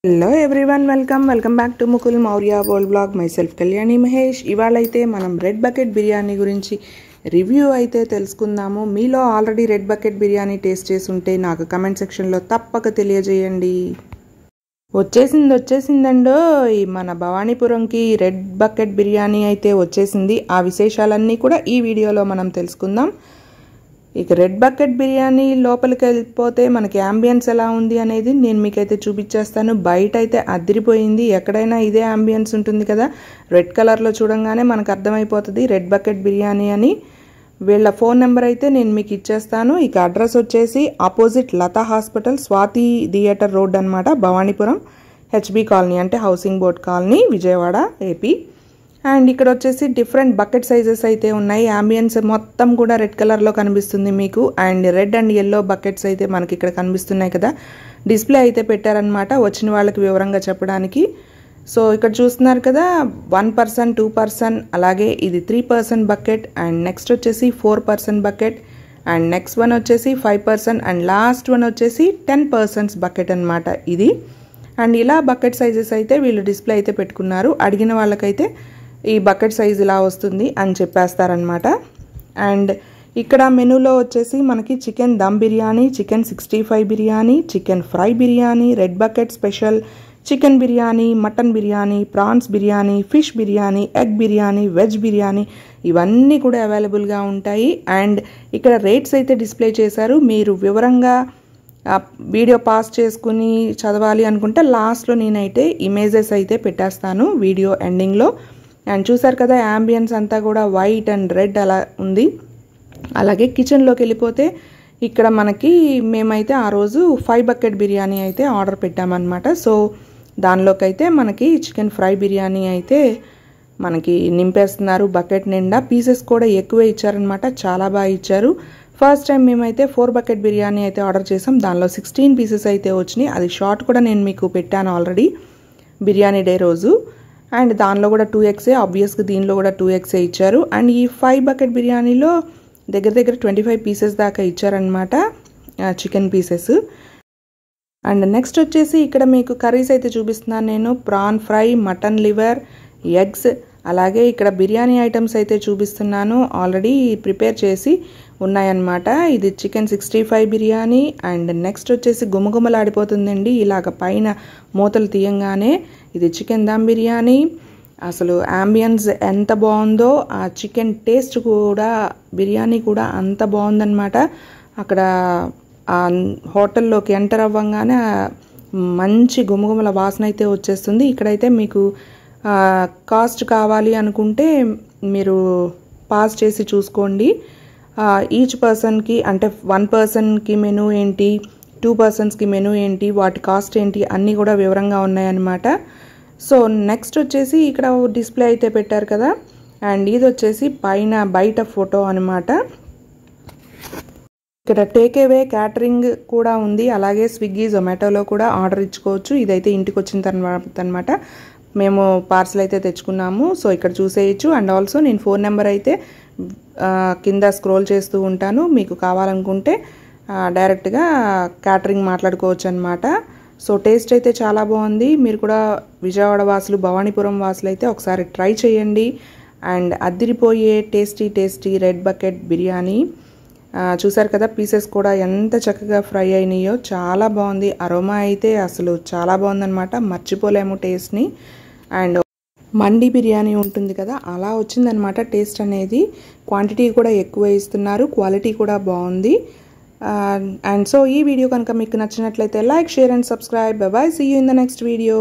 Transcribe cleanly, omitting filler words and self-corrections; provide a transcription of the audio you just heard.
Hello everyone welcome back to Mukul Maurya world blog myself Kalyani Mahesh. ఇవాళైతే మనం Red Bucket biryani గురించి review అయితే తెలుసుకుందాము. మీలో already Red Bucket biryani taste చేసి ఉంటే నాకు కమెంట్ సెక్షన్లో తప్పక తెలియజేయండి. వచ్చేసిందండో మన భవానీపురంకి రెడ్ బకెట్ బిర్యానీ అయితే వచ్చేసింది. ఆ విశేషాలన్నీ కూడా ఈ వీడియోలో మనం తెలుసుకుందాం. ఇక రెడ్ బకెట్ బిర్యానీ లోపలికి వెళ్ళిపోతే మనకి యాంబియన్స్ ఎలా ఉంది అనేది నేను మీకైతే చూపించేస్తాను. బయట అయితే అదిరిపోయింది. ఎక్కడైనా ఇదే యాంబియన్స్ ఉంటుంది కదా, రెడ్ కలర్లో చూడంగానే మనకు అర్థమైపోతుంది రెడ్ బకెట్ బిర్యానీ అని. వీళ్ళ ఫోన్ నెంబర్ అయితే నేను మీకు ఇచ్చేస్తాను. ఇక అడ్రస్ వచ్చేసి opposite Lata hospital, Swathi theatre road అనమాట, భవానీపురం, హెచ్బి కాలనీ అంటే housing board colony, Vijayawada, AP. And ఇక్కడ వచ్చేసి డిఫరెంట్ బకెట్ సైజెస్ అయితే ఉన్నాయి. యాంబియన్స్ మొత్తం కూడా రెడ్ కలర్లో కనిపిస్తుంది మీకు. And red and yellow buckets అయితే మనకి ఇక్కడ కనిపిస్తున్నాయి కదా, డిస్ప్లే అయితే పెట్టారనమాట వచ్చిన వాళ్ళకి వివరంగా చెప్పడానికి. సో ఇక్కడ చూస్తున్నారు కదా, 1%, 2%, అలాగే ఇది 3% బకెట్, అండ్ నెక్స్ట్ వచ్చేసి 4% బకెట్, అండ్ నెక్స్ట్ వన్ వచ్చేసి 5%, అండ్ లాస్ట్ వన్ వచ్చేసి 10% బకెట్ అనమాట ఇది. అండ్ ఇలా బకెట్ సైజెస్ అయితే వీళ్ళు డిస్ప్లే అయితే పెట్టుకున్నారు. అడిగిన వాళ్ళకైతే ఈ బకెట్ సైజ్ ఇలా వస్తుంది అని చెప్పేస్తారనమాట. అండ్ ఇక్కడ మెనూలో వచ్చేసి మనకి chicken dum biryani, chicken 65 biryani, chicken fry biryani, red bucket special chicken biryani, mutton biryani, prawns biryani, fish biryani, egg biryani, veg biryani, ఇవన్నీ కూడా అవైలబుల్గా ఉంటాయి. అండ్ ఇక్కడ రేట్స్ అయితే డిస్ప్లే చేశారు. మీరు వివరంగా వీడియో పాస్ చేసుకుని చదవాలి అనుకుంటే లాస్ట్లో నేనైతే ఇమేజెస్ అయితే పెట్టేస్తాను వీడియో ఎండింగ్లో. అండ్ చూసారు కదా, యాంబియన్స్ అంతా కూడా వైట్ అండ్ రెడ్ అలా ఉంది. అలాగే కిచెన్లోకి వెళ్ళిపోతే ఇక్కడ మనకి మేమైతే ఆ రోజు 5 బకెట్ బిర్యానీ అయితే ఆర్డర్ పెట్టామన్నమాట. సో దానిలోకి అయితే మనకి చికెన్ ఫ్రై బిర్యానీ అయితే మనకి నింపేస్తున్నారు బకెట్ నిండా. పీసెస్ కూడా ఎక్కువే ఇచ్చారనమాట, చాలా బాగా ఇచ్చారు. ఫస్ట్ టైం మేమైతే 4 బకెట్ బిర్యానీ అయితే ఆర్డర్ చేసాం. దానిలో 16 పీసెస్ అయితే వచ్చినాయి. అది షార్ట్ కూడా నేను మీకు పెట్టాను ఆల్రెడీ బిర్యానీ డే రోజు. అండ్ దానిలో కూడా 2x, ఆబ్వియస్గా దీనిలో కూడా 2x ఇచ్చారు. అండ్ ఈ 5 బకెట్ బిర్యానీలో దగ్గర 25 పీసెస్ దాకా ఇచ్చారనమాట, చికెన్ పీసెస్. అండ్ నెక్స్ట్ వచ్చేసి ఇక్కడ మీకు కర్రీస్ అయితే చూపిస్తున్నాను నేను. Prawn fry, mutton liver, eggs, అలాగే ఇక్కడ బిర్యానీ ఐటమ్స్ అయితే చూపిస్తున్నాను. ఆల్రెడీ ప్రిపేర్ చేసి ఉన్నాయన్నమాట. ఇది చికెన్ 65 బిర్యానీ. అండ్ నెక్స్ట్ వచ్చేసి గుమగుమలాడిపోతుందండి ఇలాగ పైన మూతలు తీయంగానే. ఇది చికెన్ దమ్ బిర్యానీ. అసలు యాంబియన్స్ ఎంత బాగుందో, ఆ చికెన్ టేస్ట్ కూడా, బిర్యానీ కూడా అంత బాగుందన్నమాట. అక్కడ ఆ హోటల్లోకి ఎంటర్ అవ్వగానే మంచి గుమగుమల వాసన అయితే వచ్చేస్తుంది. ఇక్కడైతే మీకు కాస్ట్ కావాలి అనుకుంటే మీరు పాస్ చేసి చూసుకోండి. ఈచ్ పర్సన్కి అంటే 1 పర్సన్కి మెనూ ఏంటి, 2 పర్సన్స్కి మెనూ ఏంటి, వాటి కాస్ట్ ఏంటి అన్నీ కూడా వివరంగా ఉన్నాయన్నమాట. సో నెక్స్ట్ వచ్చేసి ఇక్కడ డిస్ప్లే అయితే పెట్టారు కదా, అండ్ ఇది వచ్చేసి బయట ఫోటో అనమాట. ఇక్కడ టేక్ అవే క్యాటరింగ్ కూడా ఉంది. అలాగే స్విగ్గీ, జొమాటోలో కూడా ఆర్డర్ ఇచ్చుకోవచ్చు. ఇదైతే ఇంటికి వచ్చిన తర్వాత అనమాట మేము పార్సల్ అయితే తెచ్చుకున్నాము. సో ఇక్కడ చూసేయచ్చు. అండ్ ఆల్సో నేను ఫోన్ నెంబర్ అయితే కింద స్క్రోల్ చేస్తూ ఉంటాను. మీకు కావాలనుకుంటే డైరెక్ట్గా క్యాటరింగ్ మాట్లాడుకోవచ్చు అనమాట. సో టేస్ట్ అయితే చాలా బాగుంది. మీరు కూడా విజయవాడ వాసులు, భవానీపురం వాసులు అయితే ఒకసారి ట్రై చేయండి. అండ్ అద్దిరిపోయే టేస్టీ రెడ్ బకెట్ బిర్యానీ. చూసారు కదా, పీసెస్ కూడా ఎంత చక్కగా ఫ్రై అయినాయో, చాలా బాగుంది. అరోమా అయితే అసలు చాలా బాగుందన్నమాట, మర్చిపోలేము టేస్ట్ని. అండ్ మండి బిర్యానీ ఉంటుంది కదా, అలా వచ్చిందనమాట టేస్ట్ అనేది. క్వాంటిటీ కూడా ఎక్కువ ఇస్తున్నారు, క్వాలిటీ కూడా బాగుంది. అండ్ సో ఈ వీడియో కనుక మీకు నచ్చినట్లయితే like, share and subscribe. Bye bye, see you in the next video.